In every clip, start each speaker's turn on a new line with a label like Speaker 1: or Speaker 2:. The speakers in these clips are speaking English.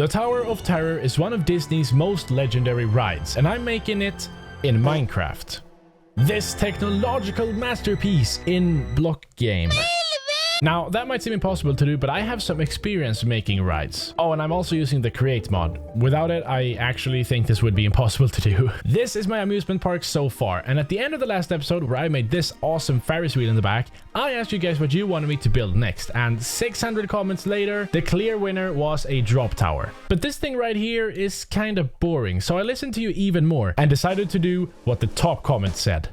Speaker 1: The Tower of Terror is one of Disney's most legendary rides, and I'm making it in Minecraft. This technological masterpiece in block game. Now, that might seem impossible to do, but I have some experience making rides. Oh, and I'm also using the Create mod. Without it, I actually think this would be impossible to do. This is my amusement park so far, and at the end of the last episode, where I made this awesome Ferris wheel in the back, I asked you guys what you wanted me to build next, and 600 comments later, the clear winner was a drop tower. But this thing right here is kind of boring, so I listened to you even more, and decided to do what the top comment said.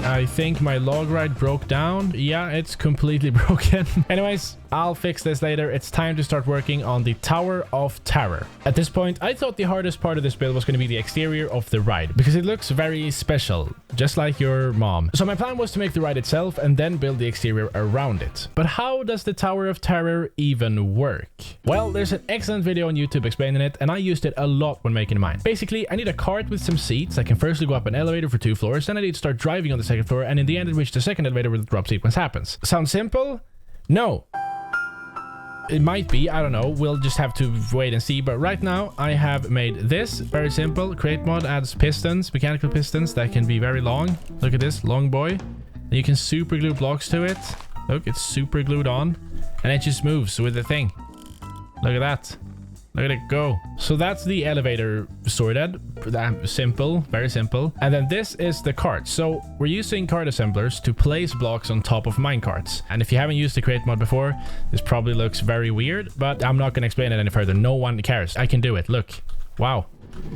Speaker 1: I think my log ride broke down. Yeah, it's completely broken. Anyways, I'll fix this later. It's time to start working on the Tower of Terror. At this point, I thought the hardest part of this build was going to be the exterior of the ride, because it looks very special, just like your mom. So my plan was to make the ride itself and then build the exterior around it. But how does the Tower of Terror even work? Well, there's an excellent video on YouTube explaining it, and I used it a lot when making mine. Basically, I need a cart with some seats. I can firstly go up an elevator for 2 floors, then I need to start driving on the second floor, and in the end, it reaches the second elevator where the drop sequence happens. Sounds simple? No. It might be, I don't know, we'll just have to wait and see. But right now I have made this very simple. Create mod adds pistons, mechanical pistons that can be very long. Look at this, long boy. And you can super glue blocks to it. Look, it's super glued on and it just moves with the thing. Look at that. Look at it go. So that's the elevator sorted. Simple, very simple. And then this is the cart. So we're using cart assemblers to place blocks on top of minecarts. And if you haven't used the Create mod before, this probably looks very weird, but I'm not going to explain it any further. No one cares. I can do it. Look. Wow.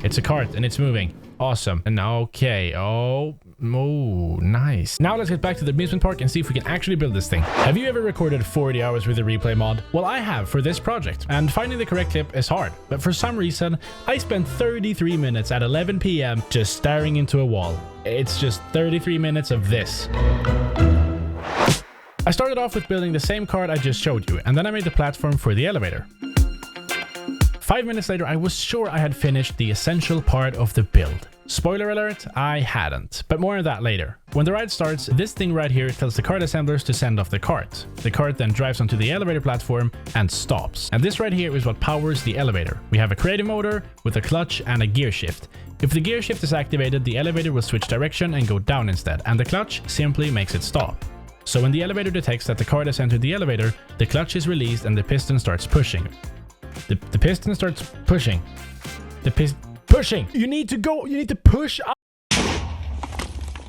Speaker 1: It's a cart and it's moving. Awesome. And okay. Oh, nice. Now let's get back to the amusement park and see if we can actually build this thing. Have you ever recorded 40 hours with the replay mod? Well, I have for this project, and finding the correct clip is hard. But for some reason, I spent 33 minutes at 11 p.m. just staring into a wall. It's just 33 minutes of this. I started off with building the same cart I just showed you, and then I made the platform for the elevator. 5 minutes later, I was sure I had finished the essential part of the build. Spoiler alert, I hadn't, but more on that later. When the ride starts, this thing right here tells the cart assemblers to send off the cart. The cart then drives onto the elevator platform and stops. And this right here is what powers the elevator. We have a creative motor with a clutch and a gear shift. If the gear shift is activated, the elevator will switch direction and go down instead, and the clutch simply makes it stop. So when the elevator detects that the cart has entered the elevator, the clutch is released and the piston starts pushing. The piston starts pushing. Pushing! You need to push up!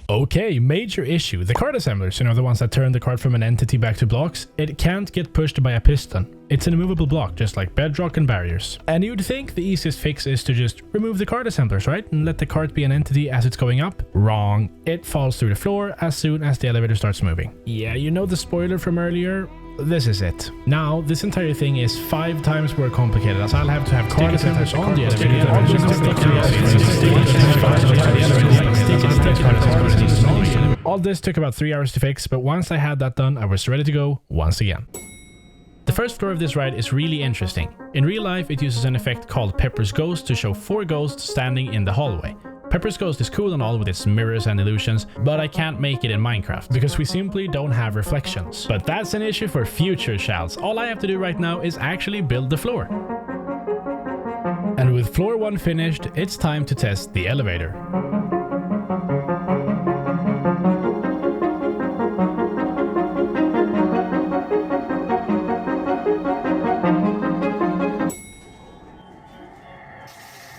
Speaker 1: Okay, major issue. The cart assemblers, the ones that turn the cart from an entity back to blocks, it can't get pushed by a piston. It's an immovable block, just like bedrock and barriers. And you'd think the easiest fix is to just remove the cart assemblers, right? And let the cart be an entity as it's going up? Wrong. It falls through the floor as soon as the elevator starts moving. Yeah, you know the spoiler from earlier? This is it. Now, this entire thing is 5 times more complicated, as I'll have to have cart assemblers on the elevator. All this took about 3 hours to fix, but once I had that done, I was ready to go once again. The first floor of this ride is really interesting. In real life, it uses an effect called Pepper's Ghost to show 4 ghosts standing in the hallway. Pepper's Ghost is cool and all with its mirrors and illusions, but I can't make it in Minecraft because we simply don't have reflections. But that's an issue for future Shalz. All I have to do right now is actually build the floor. And with floor 1 finished, it's time to test the elevator.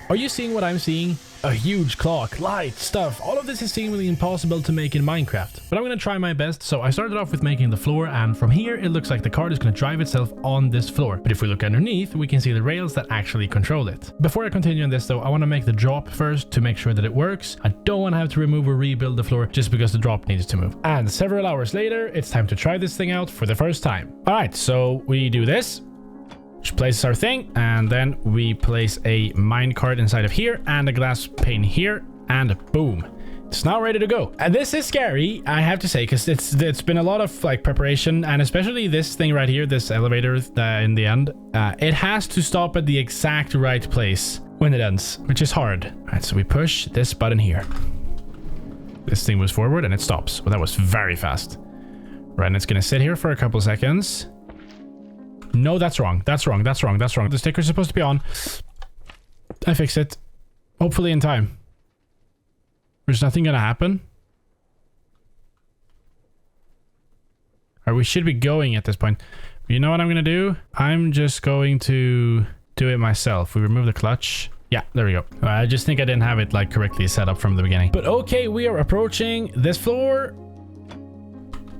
Speaker 1: Are you seeing what I'm seeing? A huge clock, light, stuff. All of this is seemingly impossible to make in Minecraft, but I'm going to try my best. So I started off with making the floor, and from here it looks like the cart is going to drive itself on this floor. But if we look underneath, we can see the rails that actually control it. Before I continue on this though, I want to make the drop first to make sure that it works. I don't want to have to remove or rebuild the floor just because the drop needs to move. And several hours later, it's time to try this thing out for the first time. All right, so we do this. Places our thing, and then we place a minecart inside of here and a glass pane here, and boom, it's now ready to go. And this is scary, I have to say, because it's been a lot of preparation, and especially this thing right here, this elevator in the end, it has to stop at the exact right place when it ends, which is hard. All right, so we push this button here. This thing moves forward and it stops. Well, that was very fast. Right, and it's gonna sit here for a couple seconds. No, that's wrong. That's wrong. That's wrong. That's wrong. The sticker's supposed to be on. I fixed it. Hopefully in time. There's nothing gonna happen. Or we should be going at this point. You know what I'm gonna do? I'm just going to do it myself. We remove the clutch. Yeah, there we go. I just think I didn't have it like correctly set up from the beginning. But okay, we are approaching this floor.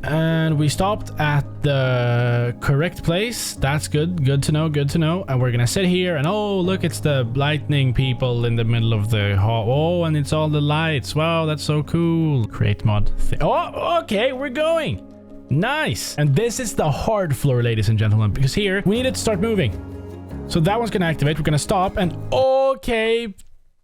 Speaker 1: And we stopped at the correct place. That's good. Good to know. Good to know. And we're gonna sit here and oh, look, it's the lightning people in the middle of the hall. Oh, and it's all the lights. Wow, that's so cool. Create mod. Oh, okay, we're going. Nice. And this is the hard floor, ladies and gentlemen, because here we need it to start moving. So that one's gonna activate. We're gonna stop and okay.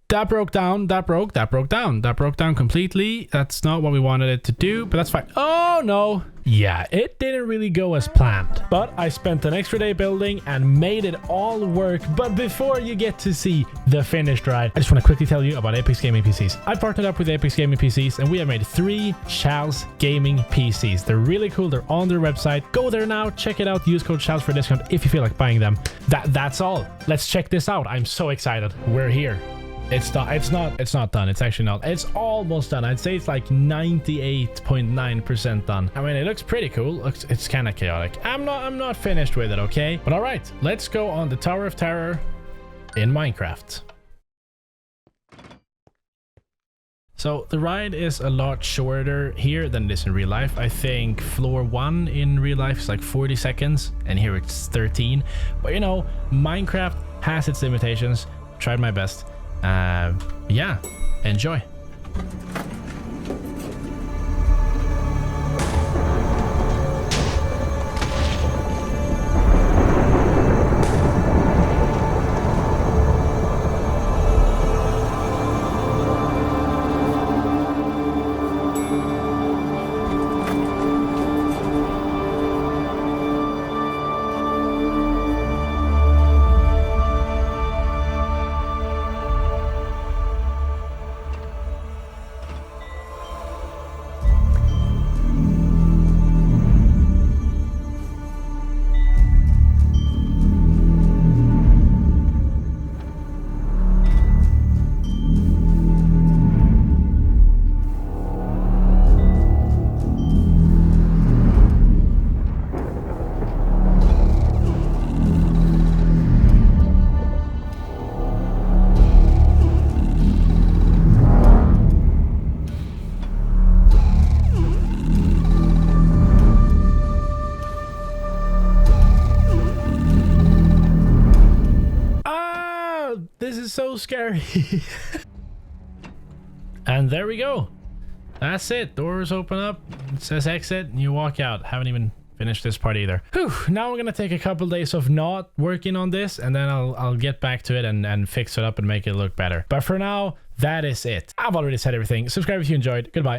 Speaker 1: That broke down. That broke down. That broke down completely. That's not what we wanted it to do, but that's fine. Oh, no. Yeah, it didn't really go as planned. But I spent an extra day building and made it all work. But before you get to see the finished ride, I just want to quickly tell you about Apex Gaming PCs. I partnered up with Apex Gaming PCs and we have made 3 Shalz Gaming PCs. They're really cool. They're on their website. Go there now. Check it out. Use code Shalz for a discount if you feel like buying them. That's all. Let's check this out. I'm so excited. We're here. It's done. It's not done. It's actually not. It's almost done. I'd say it's like 98.9% done. I mean, it looks pretty cool. It's kind of chaotic. I'm not finished with it, okay? But all right, let's go on the Tower of Terror in Minecraft. So the ride is a lot shorter here than it is in real life. I think floor 1 in real life is like 40 seconds and here it's 13. But you know, Minecraft has its limitations. Tried my best. Yeah, enjoy. This is so scary. And there we go. That's it. Doors open up. It says exit and you walk out. Haven't even finished this part either. Whew. Now I'm gonna take a couple days of not working on this and then I'll get back to it and fix it up and make it look better. But for now, that is it. I've already said everything. Subscribe if you enjoyed. Goodbye.